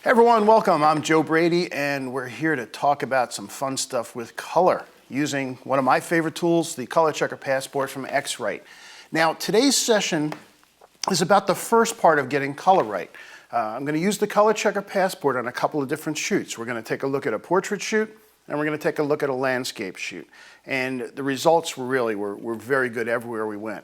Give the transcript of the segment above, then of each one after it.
Hey everyone, welcome. I'm Joe Brady, and we're here to talk about some fun stuff with color using one of my favorite tools, the ColorChecker Passport from X-Rite. Now, today's session is about the first part of getting color right. I'm going to use the ColorChecker Passport on a couple of different shoots. We're going to take a look at a portrait shoot, and we're going to take a look at a landscape shoot. And the results were very good everywhere we went.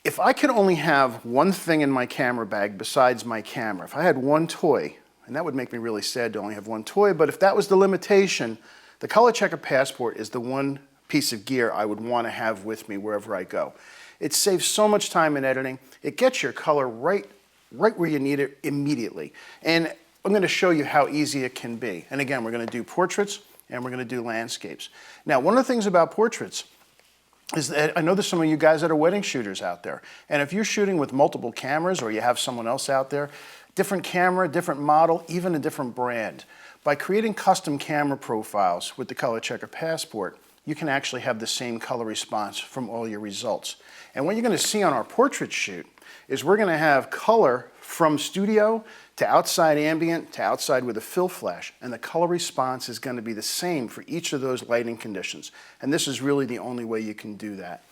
If I could only have one thing in my camera bag besides my camera, if I had one toy, and that would make me really sad to only have one toy, but if that was the limitation, the ColorChecker Passport is the one piece of gear I would want to have with me wherever I go. It saves so much time in editing. It gets your color right where you need it immediately. And I'm going to show you how easy it can be. And again, we're going to do portraits and we're going to do landscapes. Now, one of the things about portraits is that I know there's some of you guys that are wedding shooters out there. And if you're shooting with multiple cameras or you have someone else out there, different camera, different model, even a different brand. By creating custom camera profiles with the ColorChecker Passport, you can actually have the same color response from all your results. And what you're going to see on our portrait shoot is we're going to have color from studio to outside ambient to outside with a fill flash, and the color response is going to be the same for each of those lighting conditions. And this is really the only way you can do that.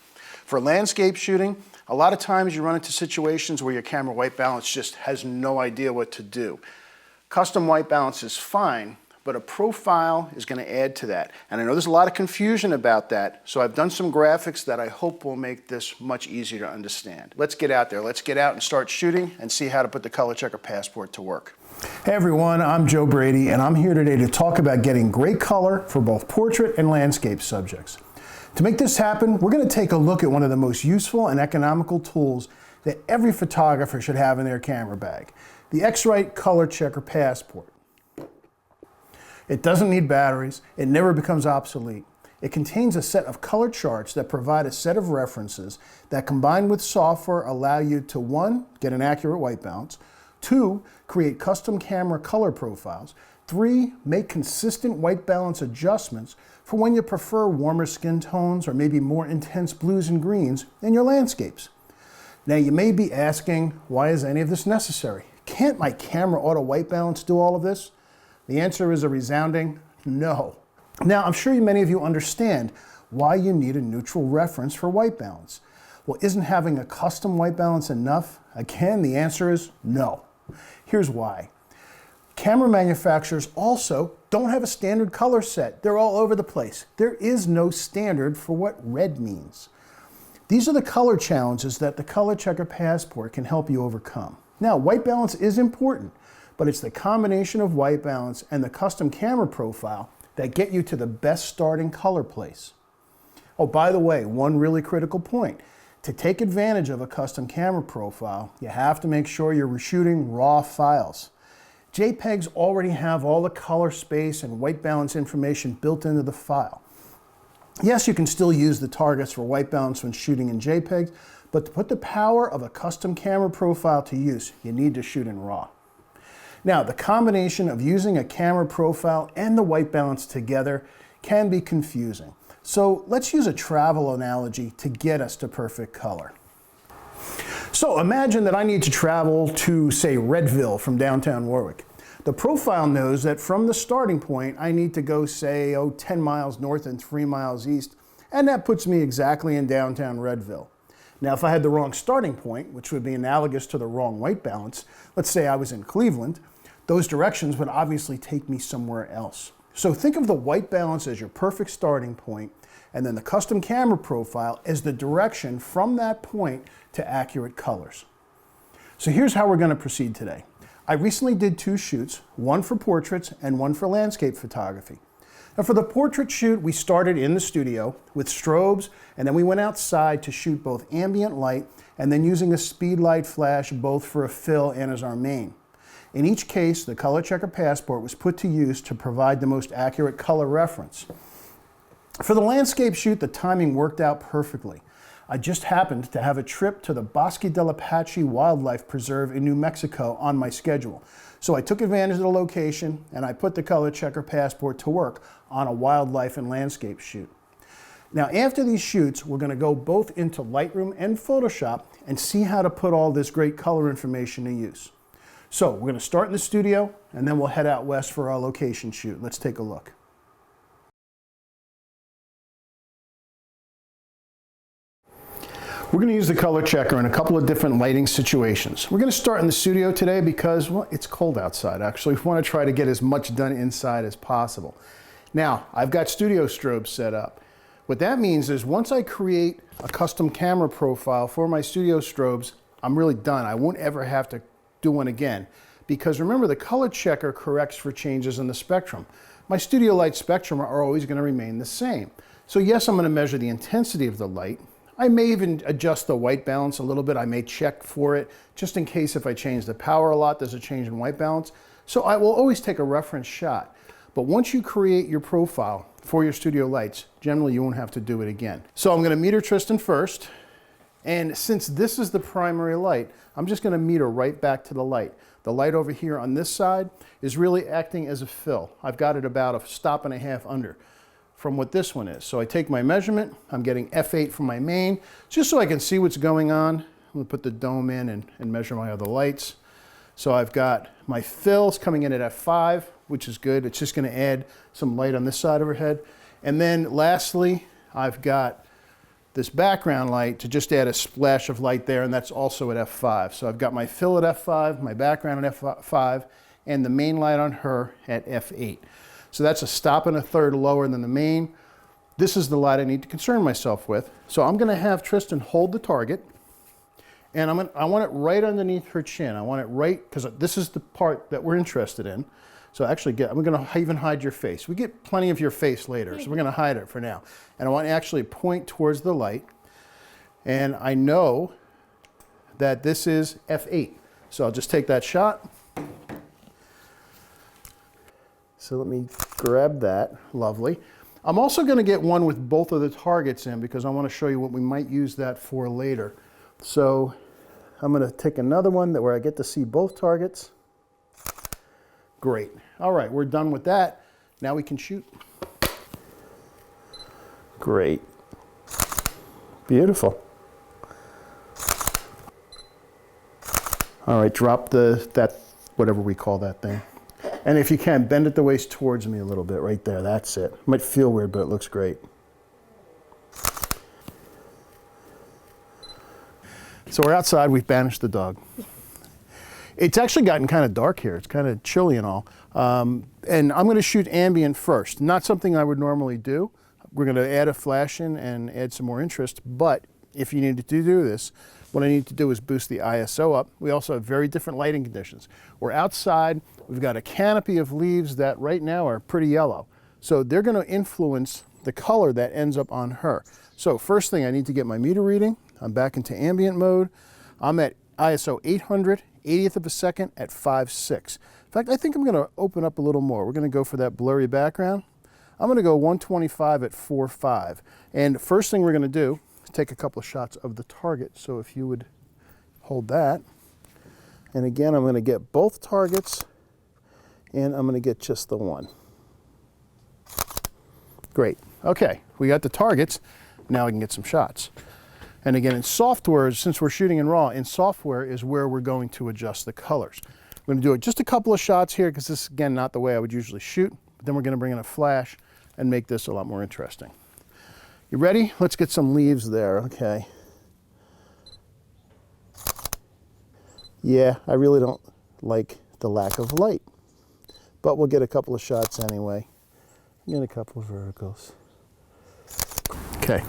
For landscape shooting, a lot of times you run into situations where your camera white balance just has no idea what to do. Custom white balance is fine, but a profile is going to add to that. And I know there's a lot of confusion about that, so I've done some graphics that I hope will make this much easier to understand. Let's get out there. Let's get out and start shooting and see how to put the ColorChecker Passport to work. Hey everyone, I'm Joe Brady, and I'm here today to talk about getting great color for both portrait and landscape subjects. To make this happen, we're going to take a look at one of the most useful and economical tools that every photographer should have in their camera bag, the X-Rite ColorChecker Passport. It doesn't need batteries, it never becomes obsolete. It contains a set of color charts that provide a set of references that, combined with software, allow you to 1. Get an accurate white balance, 2. Create custom camera color profiles, 3. Make consistent white balance adjustments for when you prefer warmer skin tones or maybe more intense blues and greens in your landscapes. Now you may be asking, why is any of this necessary? Can't my camera auto white balance do all of this? The answer is a resounding no. Now I'm sure many of you understand why you need a neutral reference for white balance. Well, isn't having a custom white balance enough? Again, the answer is no. Here's why. Camera manufacturers also don't have a standard color set. They're all over the place. There is no standard for what red means. These are the color challenges that the ColorChecker Passport can help you overcome. Now, white balance is important, but it's the combination of white balance and the custom camera profile that get you to the best starting color place. Oh, by the way, one really critical point. To take advantage of a custom camera profile, you have to make sure you're shooting raw files. JPEGs already have all the color space and white balance information built into the file. Yes, you can still use the targets for white balance when shooting in JPEGs, but to put the power of a custom camera profile to use, you need to shoot in RAW. Now, the combination of using a camera profile and the white balance together can be confusing. So let's use a travel analogy to get us to perfect color. So imagine that I need to travel to, say, Redville from downtown Warwick. The profile knows that from the starting point, I need to go, say, 10 miles north and 3 miles east, and that puts me exactly in downtown Redville. Now, if I had the wrong starting point, which would be analogous to the wrong white balance, let's say I was in Cleveland, those directions would obviously take me somewhere else. So think of the white balance as your perfect starting point, and then the custom camera profile as the direction from that point to accurate colors. So here's how we're going to proceed today. I recently did 2 shoots, one for portraits and one for landscape photography. Now for the portrait shoot, we started in the studio with strobes, and then we went outside to shoot both ambient light and then using a speed light flash both for a fill and as our main. In each case, the ColorChecker Passport was put to use to provide the most accurate color reference. For the landscape shoot, the timing worked out perfectly. I just happened to have a trip to the Bosque del Apache Wildlife Preserve in New Mexico on my schedule. So I took advantage of the location and I put the ColorChecker Passport to work on a wildlife and landscape shoot. Now after these shoots, we're going to go both into Lightroom and Photoshop and see how to put all this great color information to use. So we're gonna start in the studio and then we'll head out west for our location shoot. Let's take a look. We're going to use the ColorChecker in a couple of different lighting situations. We're going to start in the studio today because, well, it's cold outside actually. We want to try to get as much done inside as possible. Now, I've got studio strobes set up. What that means is once I create a custom camera profile for my studio strobes, I'm really done. I won't ever have to do one again. Because remember, the ColorChecker corrects for changes in the spectrum. My studio light spectrum are always going to remain the same. So yes, I'm going to measure the intensity of the light. I may even adjust the white balance a little bit. I may check for it just in case if I change the power a lot, there's a change in white balance. So I will always take a reference shot. But once you create your profile for your studio lights, generally you won't have to do it again. So I'm going to meter Tristan first. And since this is the primary light, I'm just going to meter right back to the light. The light over here on this side is really acting as a fill. I've got it about a stop and a half under from what this one is. So I take my measurement, I'm getting F8 from my main, just so I can see what's going on. I'm gonna put the dome in and measure my other lights. So I've got my fills coming in at F5, which is good. It's just gonna add some light on this side of her head. And then lastly, I've got this background light to just add a splash of light there, and that's also at F5. So I've got my fill at F5, my background at F5, and the main light on her at F8. So that's a stop and a third lower than the main. This is the light I need to concern myself with. So I'm going to have Tristan hold the target, and I want it right underneath her chin. I want it right, because this is the part that we're interested in. So actually, I'm going to even hide your face. We get plenty of your face later, so we're going to hide it for now. And I want to actually point towards the light, and I know that this is F8. So I'll just take that shot. So let me grab that, lovely. I'm also going to get one with both of the targets in because I want to show you what we might use that for later. So I'm going to take another one where I get to see both targets. Great. All right, we're done with that. Now we can shoot. Great. Beautiful. All right, drop that, whatever we call that thing. And if you can, bend it the waist towards me a little bit right there. That's it. Might feel weird, but it looks great. So we're outside. We've banished the dog. It's actually gotten kind of dark here. It's kind of chilly and all. And I'm going to shoot ambient first. Not something I would normally do. We're going to add a flash in and add some more interest. But if you needed to do this, what I need to do is boost the ISO up. We also have very different lighting conditions. We're outside. We've got a canopy of leaves that right now are pretty yellow. So they're going to influence the color that ends up on her. So first thing, I need to get my meter reading. I'm back into ambient mode. I'm at ISO 800, 80th of a second at 5.6. In fact, I think I'm going to open up a little more. We're going to go for that blurry background. I'm going to go 125 at 4.5. And first thing we're going to do is take a couple of shots of the target. So if you would hold that. And again, I'm going to get both targets, and I'm going to get just the one. Great. Okay, we got the targets. Now I can get some shots. And again, in software, since we're shooting in RAW, in software is where we're going to adjust the colors. We're going to do it just a couple of shots here because this is, again, not the way I would usually shoot. But then we're going to bring in a flash and make this a lot more interesting. You ready? Let's get some leaves there. Okay. Yeah, I really don't like the lack of light, but we'll get a couple of shots anyway. Get a couple of verticals. Okay.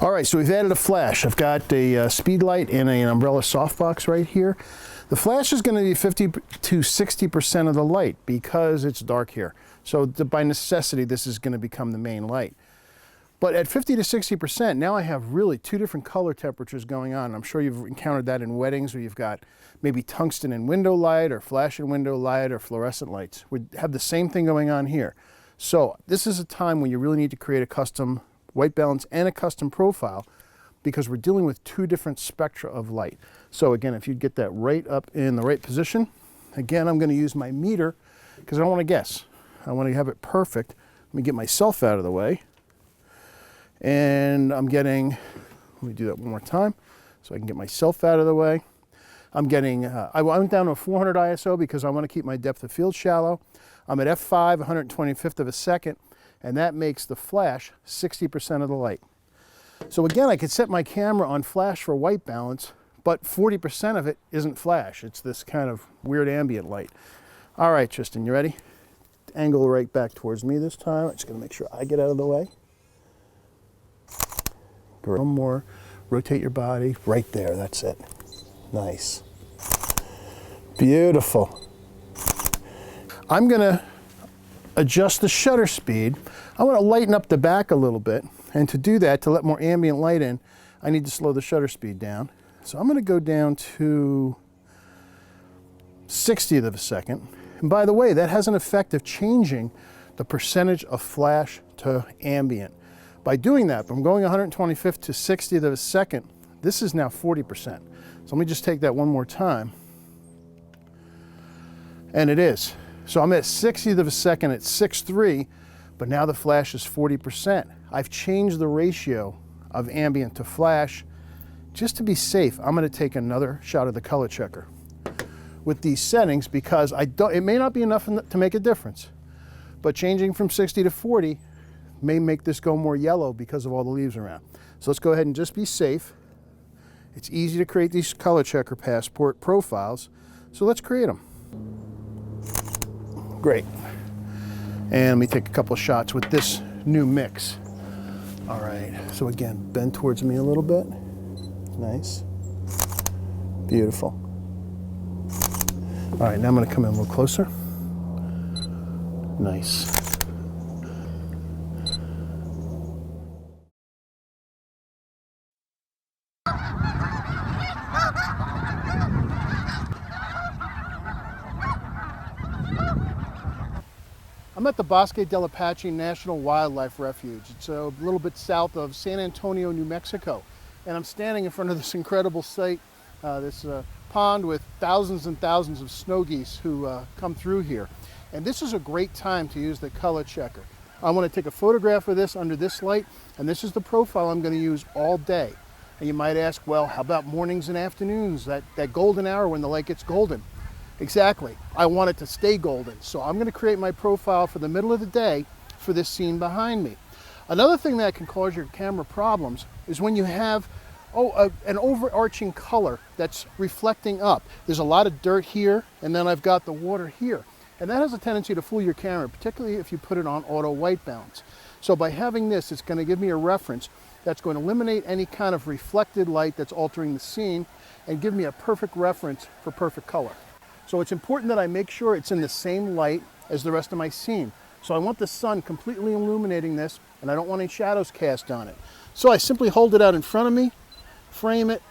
All right, so we've added a flash. I've got a speed light and an umbrella softbox right here. The flash is going to be 50 to 60% of the light because it's dark here. So by necessity, this is going to become the main light. But at 50 to 60%, now I have really two different color temperatures going on. I'm sure you've encountered that in weddings where you've got maybe tungsten in window light or flash in window light or fluorescent lights. We have the same thing going on here. So this is a time when you really need to create a custom white balance and a custom profile because we're dealing with two different spectra of light. So again, if you get that right up in the right position, again, I'm going to use my meter because I don't want to guess. I want to have it perfect. Let me get myself out of the way. And I'm getting, let me do that one more time so I can get myself out of the way. I'm getting, I went down to a 400 ISO because I want to keep my depth of field shallow. I'm at f5, 125th of a second, and that makes the flash 60% of the light. So again, I could set my camera on flash for white balance, but 40% of it isn't flash. It's this kind of weird ambient light. All right, Tristan, you ready? Angle right back towards me this time. I'm just gonna make sure I get out of the way. One more, rotate your body. Right there, that's it. Nice. Beautiful. I'm gonna adjust the shutter speed. I wanna lighten up the back a little bit. And to do that, to let more ambient light in, I need to slow the shutter speed down. So I'm gonna go down to 60th of a second. And by the way, that has an effect of changing the percentage of flash to ambient. By doing that, from going 125th to 60th of a second, this is now 40%. So let me just take that one more time. And it is. So I'm at 60th of a second at 6.3, but now the flash is 40%. I've changed the ratio of ambient to flash. Just to be safe, I'm gonna take another shot of the ColorChecker with these settings because it may not be enough to make a difference, but changing from 60 to 40 may make this go more yellow because of all the leaves around. So let's go ahead and just be safe. It's easy to create these ColorChecker Passport profiles, so let's create them. Great. And let me take a couple of shots with this new mix. All right, so again, bend towards me a little bit. Nice. Beautiful. All right, now I'm gonna come in a little closer. Nice. I'm at the Bosque del Apache National Wildlife Refuge. It's a little bit south of San Antonio, New Mexico. And I'm standing in front of this incredible site, this pond with thousands and thousands of snow geese who come through here. And this is a great time to use the ColorChecker. I want to take a photograph of this under this light, and this is the profile I'm going to use all day. And you might ask, well, how about mornings and afternoons, that golden hour when the light gets golden? Exactly. I want it to stay golden. So I'm going to create my profile for the middle of the day for this scene behind me. Another thing that can cause your camera problems is when you have an overarching color that's reflecting up. There's a lot of dirt here, and then I've got the water here. And that has a tendency to fool your camera, particularly if you put it on auto white balance. So by having this, it's going to give me a reference that's going to eliminate any kind of reflected light that's altering the scene and give me a perfect reference for perfect color. So it's important that I make sure it's in the same light as the rest of my scene. So I want the sun completely illuminating this, and I don't want any shadows cast on it. So I simply hold it out in front of me, frame it.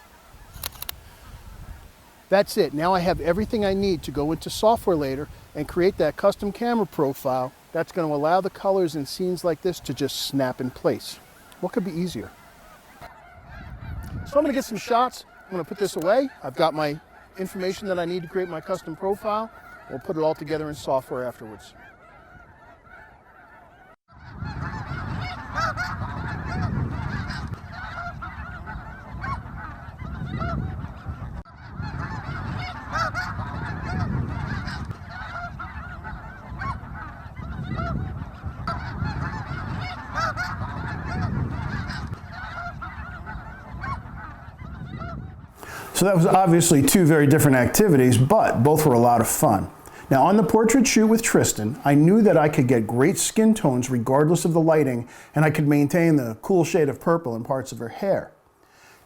That's it. Now I have everything I need to go into software later and create that custom camera profile that's going to allow the colors in scenes like this to just snap in place. What could be easier? So I'm going to get some shots. I'm going to put this away. I've got my information that I need to create my custom profile. We'll put it all together in software afterwards. So that was obviously two very different activities, but both were a lot of fun. Now on the portrait shoot with Tristan, I knew that I could get great skin tones regardless of the lighting, and I could maintain the cool shade of purple in parts of her hair.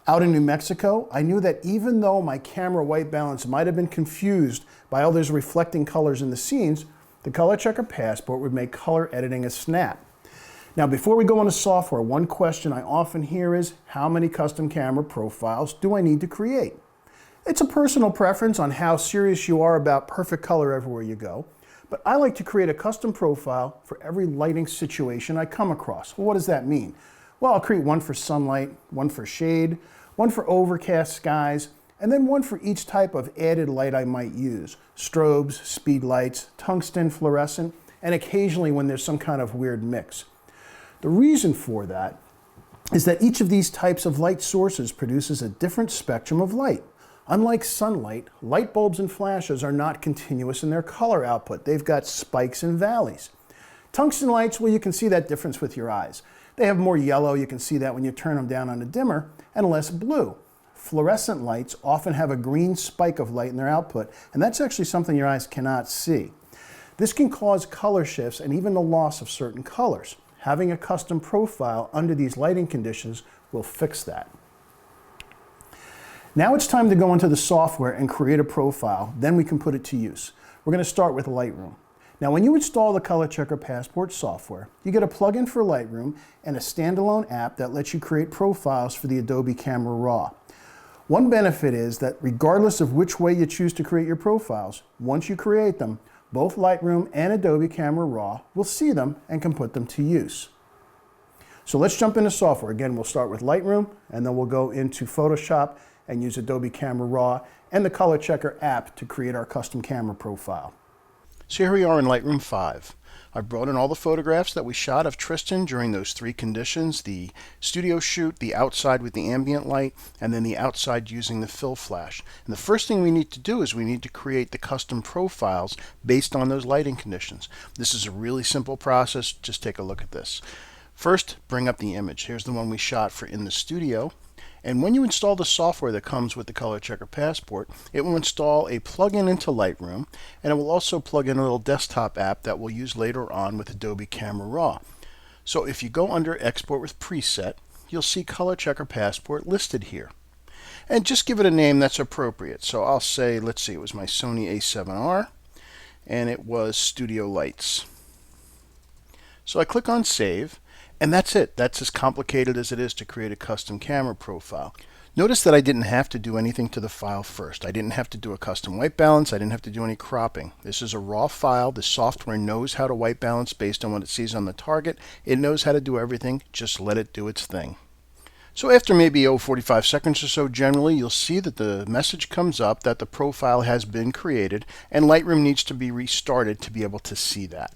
Out in New Mexico, I knew that even though my camera white balance might have been confused by all those reflecting colors in the scenes, the ColorChecker Passport would make color editing a snap. Now before we go into software, one question I often hear is, how many custom camera profiles do I need to create? It's a personal preference on how serious you are about perfect color everywhere you go, but I like to create a custom profile for every lighting situation I come across. Well, what does that mean? Well, I'll create one for sunlight, one for shade, one for overcast skies, and then one for each type of added light I might use. Strobes, speed lights, tungsten, fluorescent, and occasionally when there's some kind of weird mix. The reason for that is that each of these types of light sources produces a different spectrum of light. Unlike sunlight, light bulbs and flashes are not continuous in their color output. They've got spikes and valleys. Tungsten lights, well, you can see that difference with your eyes. They have more yellow, you can see that when you turn them down on a dimmer, and less blue. Fluorescent lights often have a green spike of light in their output, and that's actually something your eyes cannot see. This can cause color shifts and even the loss of certain colors. Having a custom profile under these lighting conditions will fix that. Now it's time to go into the software and create a profile, then we can put it to use. We're going to start with Lightroom. Now when you install the ColorChecker Passport software, you get a plugin for Lightroom and a standalone app that lets you create profiles for the Adobe Camera Raw. One benefit is that regardless of which way you choose to create your profiles, once you create them, both Lightroom and Adobe Camera Raw will see them and can put them to use. So let's jump into software. Again, we'll start with Lightroom and then we'll go into Photoshop and use Adobe Camera Raw and the ColorChecker app to create our custom camera profile. So here we are in Lightroom 5. I've brought in all the photographs that we shot of Tristan during those 3 conditions, the studio shoot, the outside with the ambient light, and then the outside using the fill flash. And the first thing we need to do is we need to create the custom profiles based on those lighting conditions. This is a really simple process. Just take a look at this. First, bring up the image. Here's the one we shot for in the studio. And when you install the software that comes with the ColorChecker Passport, it will install a plugin into Lightroom, and it will also plug in a little desktop app that we'll use later on with Adobe Camera Raw. So if you go under Export with Preset, you'll see ColorChecker Passport listed here. And just give it a name that's appropriate. So I'll say, let's see, it was my Sony A7R, and it was Studio Lights. So I click on Save. And that's it. That's as complicated as it is to create a custom camera profile. Notice that I didn't have to do anything to the file first. I didn't have to do a custom white balance. I didn't have to do any cropping. This is a raw file. The software knows how to white balance based on what it sees on the target. It knows how to do everything. Just let it do its thing. So after maybe 45 seconds or so generally, you'll see that the message comes up that the profile has been created and Lightroom needs to be restarted to be able to see that.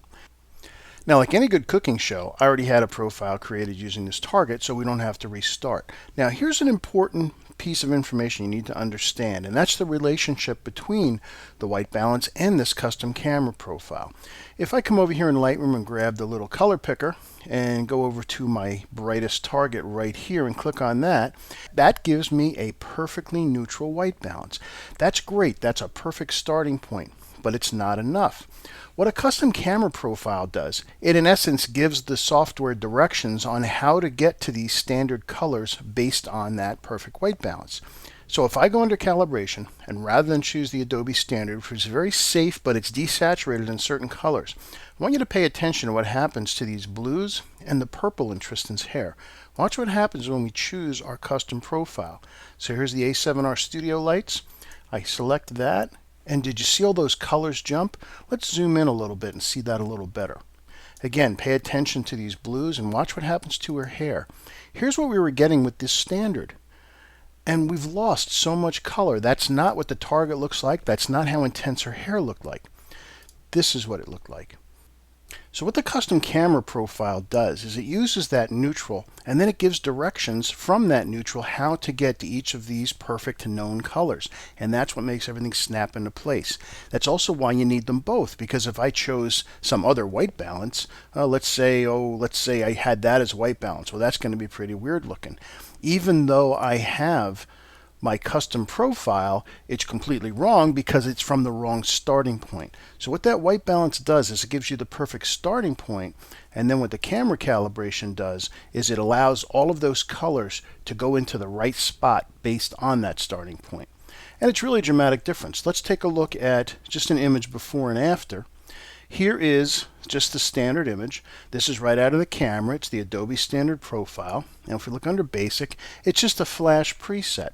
Now, like any good cooking show, I already had a profile created using this target, so we don't have to restart. Now, here's an important piece of information you need to understand, and that's the relationship between the white balance and this custom camera profile. If I come over here in Lightroom and grab the little color picker and go over to my brightest target right here and click on that, that gives me a perfectly neutral white balance. That's great. That's a perfect starting point, but it's not enough. What a custom camera profile does, it in essence gives the software directions on how to get to these standard colors based on that perfect white balance. So if I go under calibration and rather than choose the Adobe standard, which is very safe but it's desaturated in certain colors, I want you to pay attention to what happens to these blues and the purple in Tristan's hair. Watch what happens when we choose our custom profile. So here's the A7R Studio Lights. I select that. And did you see all those colors jump? Let's zoom in a little bit and see that a little better. Again, pay attention to these blues and watch what happens to her hair. Here's what we were getting with this standard. And we've lost so much color. That's not what the target looks like. That's not how intense her hair looked like. This is what it looked like. So what the custom camera profile does is it uses that neutral and then it gives directions from that neutral how to get to each of these perfect known colors. And that's what makes everything snap into place. That's also why you need them both, because if I chose some other white balance, let's say I had that as white balance. Well, that's going to be pretty weird looking. Even though I have my custom profile, it's completely wrong because it's from the wrong starting point. So what that white balance does is it gives you the perfect starting point, and then what the camera calibration does is it allows all of those colors to go into the right spot based on that starting point. And it's really a dramatic difference. Let's take a look at just an image before and after. Here is just the standard image. This is right out of the camera. It's the Adobe standard profile. And if we look under basic, it's just a flash preset.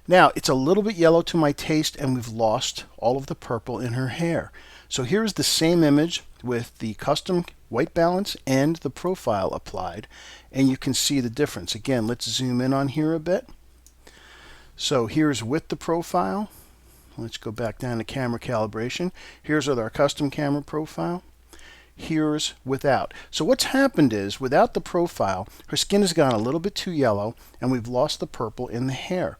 Now, it's a little bit yellow to my taste, and we've lost all of the purple in her hair. So here's the same image with the custom white balance and the profile applied, and you can see the difference. Again, let's zoom in on here a bit. So here's with the profile. Let's go back down to camera calibration. Here's with our custom camera profile. Here's without. So what's happened is, without the profile, her skin has gone a little bit too yellow, and we've lost the purple in the hair.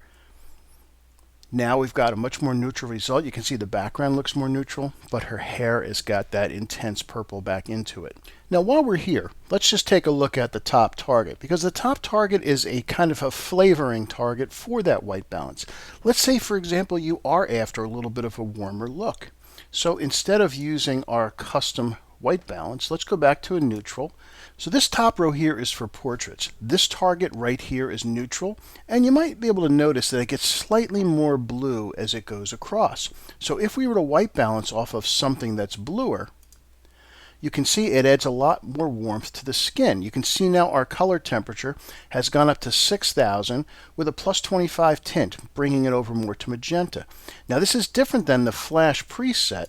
Now we've got a much more neutral result. You can see the background looks more neutral, but her hair has got that intense purple back into it. Now while we're here, let's just take a look at the top target, because the top target is a kind of a flavoring target for that white balance. Let's say, for example, you are after a little bit of a warmer look. So instead of using our custom white balance, let's go back to a neutral. So this top row here is for portraits. This target right here is neutral, and you might be able to notice that it gets slightly more blue as it goes across. So if we were to white balance off of something that's bluer, you can see it adds a lot more warmth to the skin. You can see now our color temperature has gone up to 6,000 with a plus 25 tint, bringing it over more to magenta. Now this is different than the flash preset,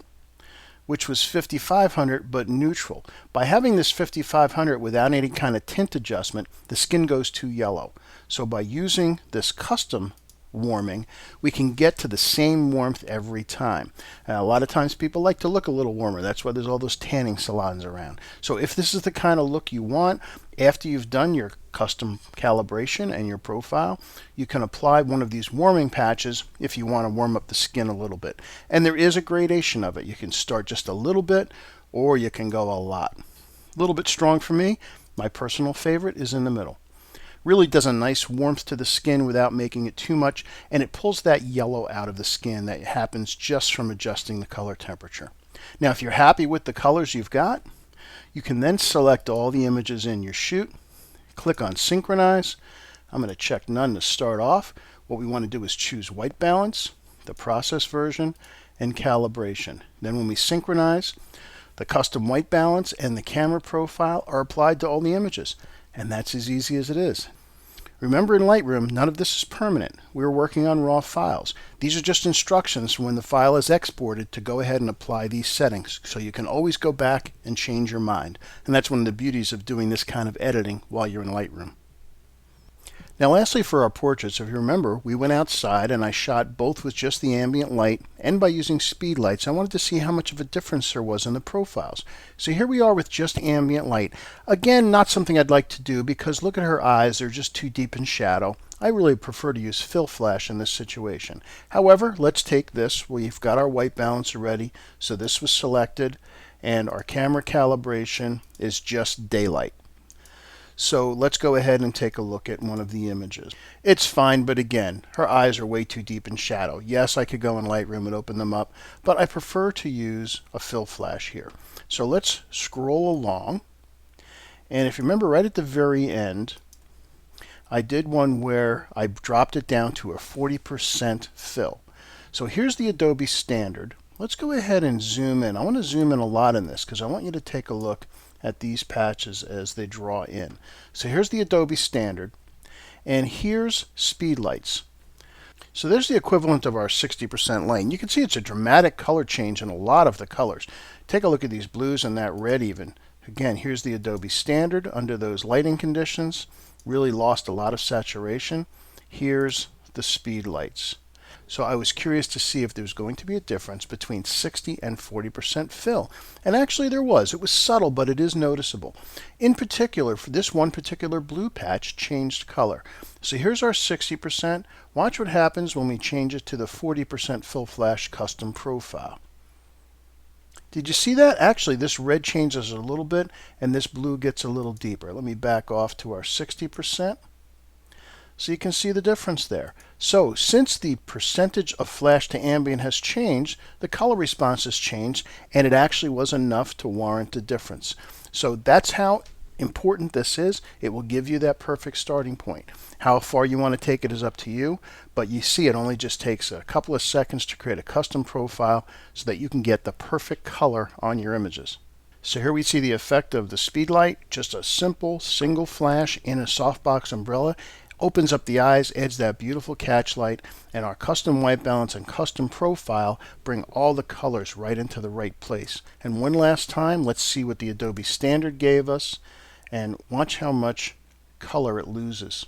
which was 5500 but neutral. By having this 5500 without any kind of tint adjustment, the skin goes too yellow. So by using this custom warming, we can get to the same warmth every time. A lot of times people like to look a little warmer. That's why there's all those tanning salons around. So if this is the kind of look you want, after you've done your custom calibration and your profile, you can apply one of these warming patches if you want to warm up the skin a little bit. And there is a gradation of it. You can start just a little bit, or you can go a lot. A little bit strong for me. My personal favorite is in the middle. Really does a nice warmth to the skin without making it too much, and it pulls that yellow out of the skin that happens just from adjusting the color temperature. Now if you're happy with the colors you've got, you can then select all the images in your shoot, click on synchronize. I'm going to check none to start off. What we want to do is choose white balance, the process version, and calibration. Then when we synchronize, the custom white balance and the camera profile are applied to all the images. And that's as easy as it is. Remember, in Lightroom, none of this is permanent. We're working on raw files. These are just instructions for when the file is exported to go ahead and apply these settings, so you can always go back and change your mind. And that's one of the beauties of doing this kind of editing while you're in Lightroom. Now lastly, for our portraits, if you remember, we went outside and I shot both with just the ambient light and by using speed lights. I wanted to see how much of a difference there was in the profiles. So here we are with just ambient light. Again, not something I'd like to do because look at her eyes, they're just too deep in shadow. I really prefer to use fill flash in this situation. However, let's take this. We've got our white balance already, so this was selected, and our camera calibration is just daylight. So let's go ahead and take a look at one of the images. It's fine, but again, her eyes are way too deep in shadow. Yes, I could go in Lightroom and open them up, but I prefer to use a fill flash here. So let's scroll along. And if you remember right at the very end, I did one where I dropped it down to a 40% fill. So here's the Adobe standard. Let's go ahead and zoom in. I want to zoom in a lot in this because I want you to take a look at these patches as they draw in. So here's the Adobe standard, and here's speed lights. So there's the equivalent of our 60% light. And you can see it's a dramatic color change in a lot of the colors. Take a look at these blues and that red even. Again, here's the Adobe standard under those lighting conditions. Really lost a lot of saturation. Here's the speed lights. So I was curious to see if there was going to be a difference between 60 and 40% fill. And actually there was. It was subtle, but it is noticeable. In particular, for this one particular blue patch changed color. So here's our 60%. Watch what happens when we change it to the 40% fill flash custom profile. Did you see that? Actually, this red changes a little bit, and this blue gets a little deeper. Let me back off to our 60%. So you can see the difference there. So since the percentage of flash to ambient has changed, the color response has changed, and it actually was enough to warrant a difference. So that's how important this is. It will give you that perfect starting point. How far you want to take it is up to you, but you see it only just takes a couple of seconds to create a custom profile so that you can get the perfect color on your images. So here we see the effect of the speed light, just a simple single flash in a softbox umbrella. Opens up the eyes, adds that beautiful catch light, and our custom white balance and custom profile bring all the colors right into the right place. And one last time, let's see what the Adobe standard gave us, and watch how much color it loses.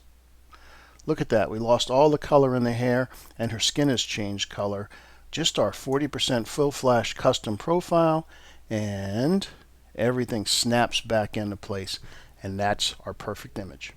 Look at that. We lost all the color in the hair, and her skin has changed color. Just our 40% full flash custom profile, and everything snaps back into place, and that's our perfect image.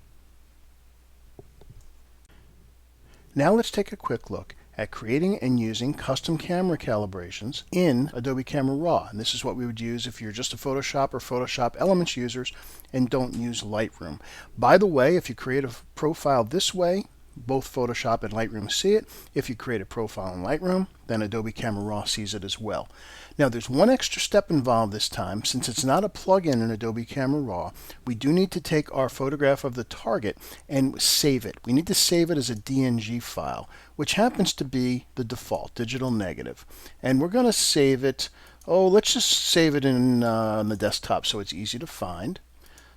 Now let's take a quick look at creating and using custom camera calibrations in Adobe Camera Raw. And this is what we would use if you're just a Photoshop or Photoshop Elements users and don't use Lightroom. By the way, if you create a profile this way, both Photoshop and Lightroom see it. If you create a profile in Lightroom, then Adobe Camera Raw sees it as well. Now there's one extra step involved this time. Since it's not a plugin in Adobe Camera Raw, we do need to take our photograph of the target and save it. We need to save it as a DNG file, which happens to be the default, digital negative. And we're going to save it, let's just save it on the desktop so it's easy to find.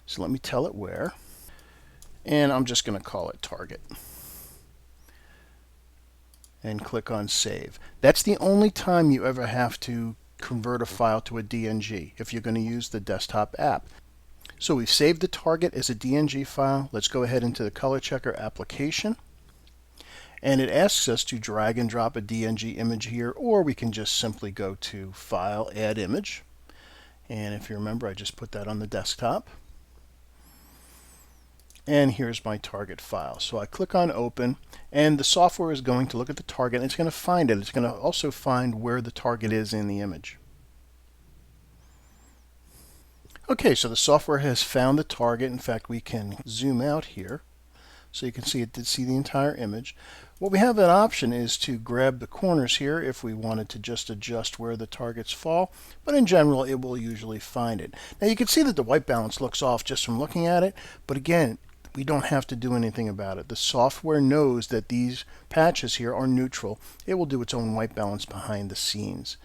So let me tell it where. And I'm just going to call it target. And click on Save. That's the only time you ever have to convert a file to a DNG if you're going to use the desktop app. So we've saved the target as a DNG file. Let's go ahead into the ColorChecker application. And it asks us to drag and drop a DNG image here, or we can just simply go to File, Add Image. And if you remember, I just put that on the desktop. And here's my target file. So I click on Open, and the software is going to look at the target, and it's going to find it. It's going to also find where the target is in the image. Okay, so the software has found the target. In fact, we can zoom out here so you can see it did see the entire image. What we have an option is to grab the corners here if we wanted to just adjust where the targets fall, but in general it will usually find it. Now you can see that the white balance looks off just from looking at it, but again, we don't have to do anything about it. The software knows that these patches here are neutral. It will do its own white balance behind the scenes.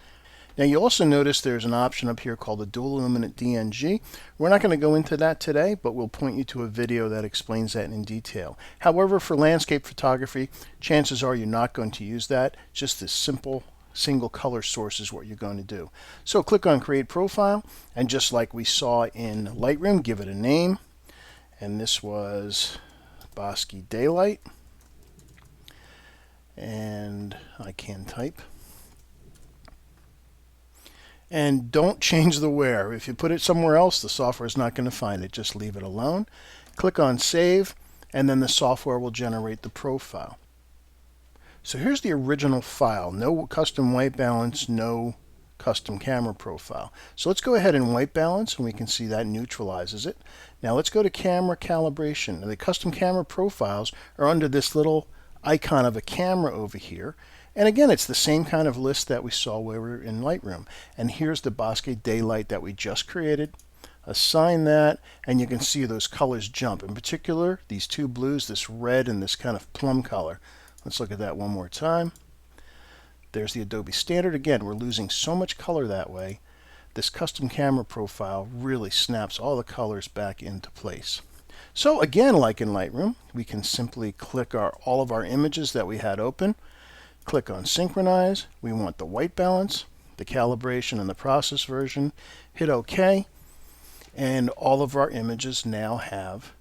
Now you also notice there's an option up here called the dual illuminate DNG. We're not going to go into that today, but we'll point you to a video that explains that in detail. However, for landscape photography, chances are you're not going to use that. Just this simple single color source is what you're going to do. So click on Create Profile, and just like we saw in Lightroom, give it a name. And this was Bosky Daylight. And I can type. And don't change the where. If you put it somewhere else, the software is not going to find it. Just leave it alone. Click on Save, and then the software will generate the profile. So here's the original file. No custom white balance, no custom camera profile. So let's go ahead and white balance, and we can see that neutralizes it. Now let's go to camera calibration. Now, the custom camera profiles are under this little icon of a camera over here. And again, it's the same kind of list that we saw where we were in Lightroom. And here's the Bosky Daylight that we just created. Assign that, and you can see those colors jump. In particular, these two blues, this red and this kind of plum color. Let's look at that one more time. There's the Adobe Standard. Again, we're losing so much color that way. This custom camera profile really snaps all the colors back into place. So again, like in Lightroom, we can simply click all of our images that we had open. Click on Synchronize. We want the white balance, the calibration, and the process version. Hit OK. And all of our images now have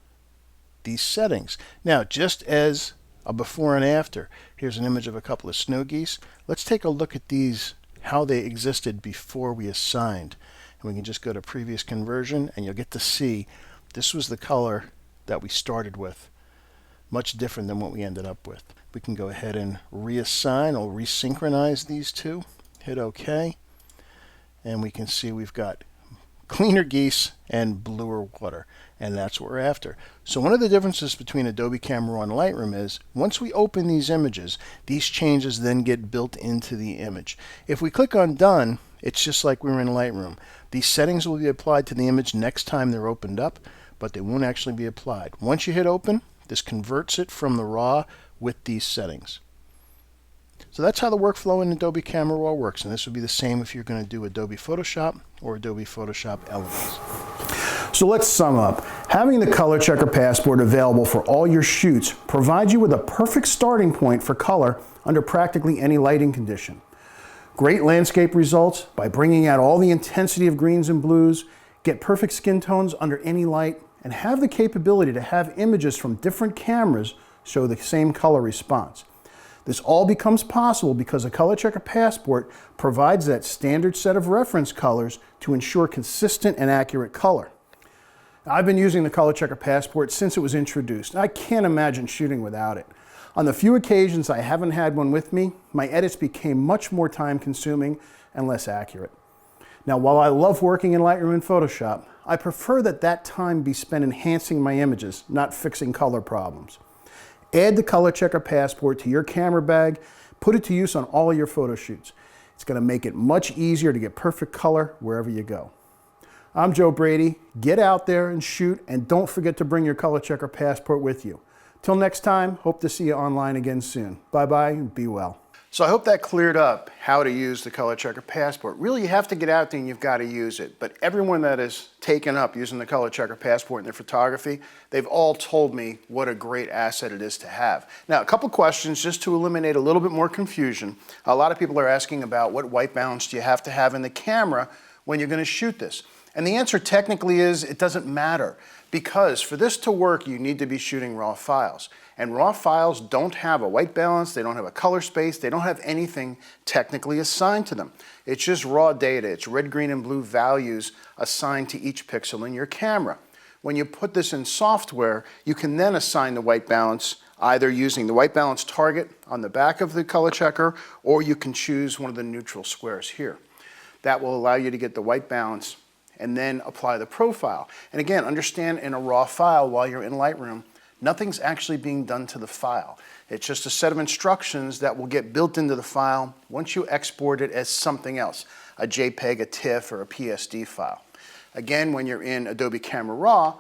these settings. Now, just as a before and after, here's an image of a couple of snow geese. Let's take a look at these, how they existed before we assigned. And we can just go to previous conversion, and you'll get to see this was the color that we started with. Much different than what we ended up with. We can go ahead and reassign or resynchronize these two. Hit OK. And we can see we've got cleaner geese and bluer water. And that's what we're after. So one of the differences between Adobe Camera Raw and Lightroom is once we open these images, these changes then get built into the image. If we click on Done, it's just like we were in Lightroom. These settings will be applied to the image next time they're opened up, but they won't actually be applied. Once you hit Open, this converts it from the RAW with these settings. So that's how the workflow in Adobe Camera Raw works, and this would be the same if you're going to do Adobe Photoshop or Adobe Photoshop Elements. So let's sum up. Having the ColorChecker Passport available for all your shoots provides you with a perfect starting point for color under practically any lighting condition. Great landscape results by bringing out all the intensity of greens and blues, get perfect skin tones under any light, and have the capability to have images from different cameras show the same color response. This all becomes possible because the ColorChecker Passport provides that standard set of reference colors to ensure consistent and accurate color. I've been using the ColorChecker Passport since it was introduced. I can't imagine shooting without it. On the few occasions I haven't had one with me, my edits became much more time consuming and less accurate. Now, while I love working in Lightroom and Photoshop, I prefer that time be spent enhancing my images, not fixing color problems. Add the ColorChecker Passport to your camera bag, put it to use on all of your photo shoots. It's going to make it much easier to get perfect color wherever you go. I'm Joe Brady. Get out there and shoot, and don't forget to bring your ColorChecker Passport with you. Till next time, hope to see you online again soon. Bye-bye and be well. So I hope that cleared up how to use the ColorChecker Passport. Really, you have to get out there and you've got to use it. But everyone that has taken up using the ColorChecker Passport in their photography, they've all told me what a great asset it is to have. Now, a couple questions just to eliminate a little bit more confusion. A lot of people are asking about what white balance do you have to have in the camera when you're going to shoot this. And the answer technically is it doesn't matter, because for this to work, you need to be shooting raw files. And raw files don't have a white balance, they don't have a color space, they don't have anything technically assigned to them. It's just raw data. It's red, green, and blue values assigned to each pixel in your camera. When you put this in software, you can then assign the white balance either using the white balance target on the back of the ColorChecker, or you can choose one of the neutral squares here. That will allow you to get the white balance and then apply the profile. And again, understand in a raw file while you're in Lightroom, nothing's actually being done to the file. It's just a set of instructions that will get built into the file once you export it as something else, a JPEG, a TIFF, or a PSD file. Again, when you're in Adobe Camera Raw,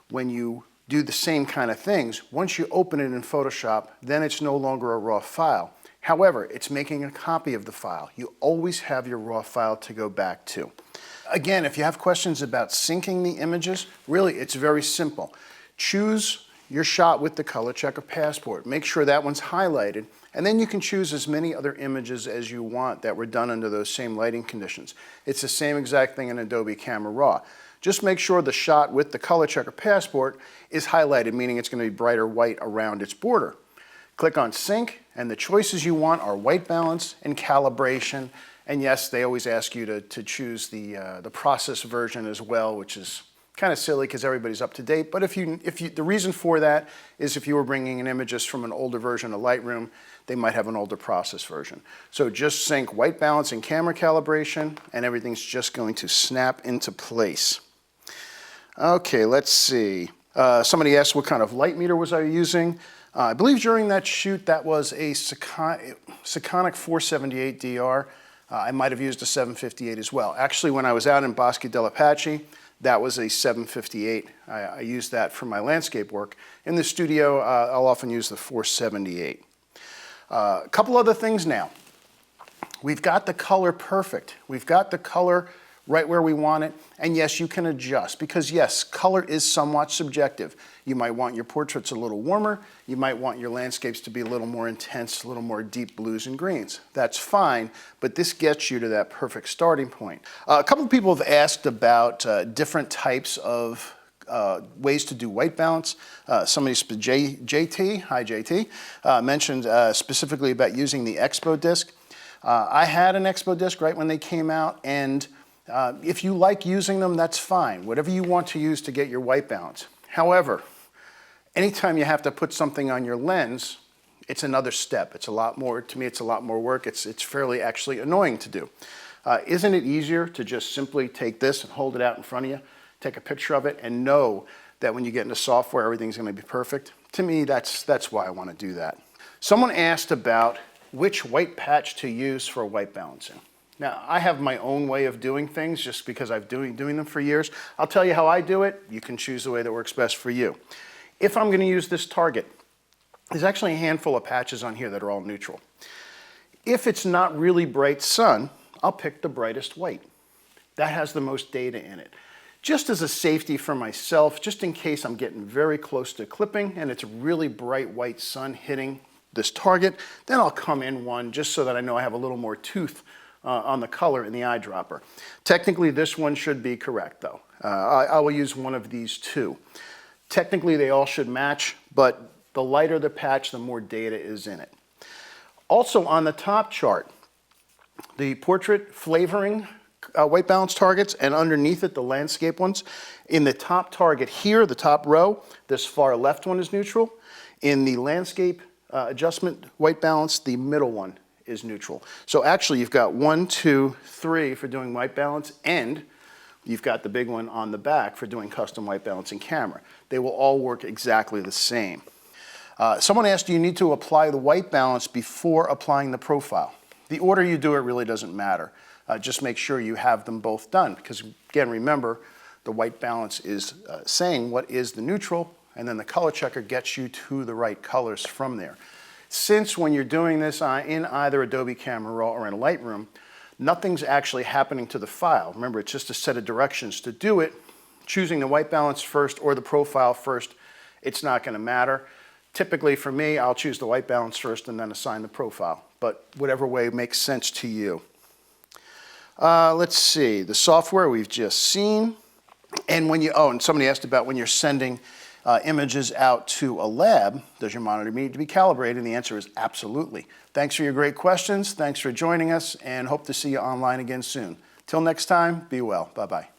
when you do the same kind of things, once you open it in Photoshop, then it's no longer a raw file. However, it's making a copy of the file. You always have your raw file to go back to. Again, if you have questions about syncing the images, really it's very simple. Choose your shot with the ColorChecker Passport. Make sure that one's highlighted, and then you can choose as many other images as you want that were done under those same lighting conditions. It's the same exact thing in Adobe Camera Raw. Just make sure the shot with the ColorChecker Passport is highlighted, meaning it's going to be brighter white around its border. Click on Sync, and the choices you want are white balance and calibration. And yes, they always ask you to choose the process version as well, which is kind of silly because everybody's up to date. But the reason for that is if you were bringing in images from an older version of Lightroom, they might have an older process version. So just sync white balance and camera calibration, and everything's just going to snap into place. Okay, let's see. Somebody asked what kind of light meter was I using. I believe during that shoot that was a Sekonic 478DR. I might have used a 758 as well. Actually, when I was out in Bosque del Apache, that was a 758. I used that for my landscape work. In the studio, I'll often use the 478. A couple other things now. We've got the color perfect. We've got the color right where we want it. And yes, you can adjust because yes, color is somewhat subjective. You might want your portraits a little warmer. You might want your landscapes to be a little more intense, a little more deep blues and greens. That's fine, but this gets you to that perfect starting point. A couple of people have asked about different types of ways to do white balance. Somebody, JT, hi JT, mentioned specifically about using the Expo disc. I had an Expo disc right when they came out, and if you like using them, that's fine. Whatever you want to use to get your white balance. However, anytime you have to put something on your lens, it's another step. It's a lot more, to me, it's a lot more work. It's fairly actually annoying to do. Isn't it easier to just simply take this and hold it out in front of you, take a picture of it, and know that when you get into software, everything's going to be perfect? To me, that's why I want to do that. Someone asked about which white patch to use for white balancing. Now, I have my own way of doing things just because I've been doing them for years. I'll tell you how I do it. You can choose the way that works best for you. If I'm going to use this target, there's actually a handful of patches on here that are all neutral. If it's not really bright sun, I'll pick the brightest white. That has the most data in it. Just as a safety for myself, just in case I'm getting very close to clipping and it's really bright white sun hitting this target, then I'll come in one just so that I know I have a little more tooth on the color in the eyedropper. Technically, this one should be correct, though. I will use one of these two. Technically, they all should match, but the lighter the patch, the more data is in it. Also, on the top chart, the portrait flavoring white balance targets, and underneath it, the landscape ones. In the top target here, the top row, this far left one is neutral. In the landscape adjustment white balance, the middle one is neutral. So actually you've got 1, 2, 3 for doing white balance, and you've got the big one on the back for doing custom white balance in camera. They will all work exactly the same. Someone asked, do you need to apply the white balance before applying the profile? The order you do it really doesn't matter. Just make sure you have them both done, because again, remember, the white balance is saying what is the neutral, and then the color checker gets you to the right colors from there. Since when you're doing this in either Adobe Camera Raw or in Lightroom, nothing's actually happening to the file. Remember, it's just a set of directions to do it. Choosing the white balance first or the profile first, it's not going to matter. Typically for me, I'll choose the white balance first and then assign the profile, but whatever way makes sense to you. Let's see, the software we've just seen. And when you, and somebody asked about when you're sending images out to a lab, does your monitor need to be calibrated? And the answer is absolutely. Thanks for your great questions. Thanks for joining us, and hope to see you online again soon. Till next time, be well. Bye-bye.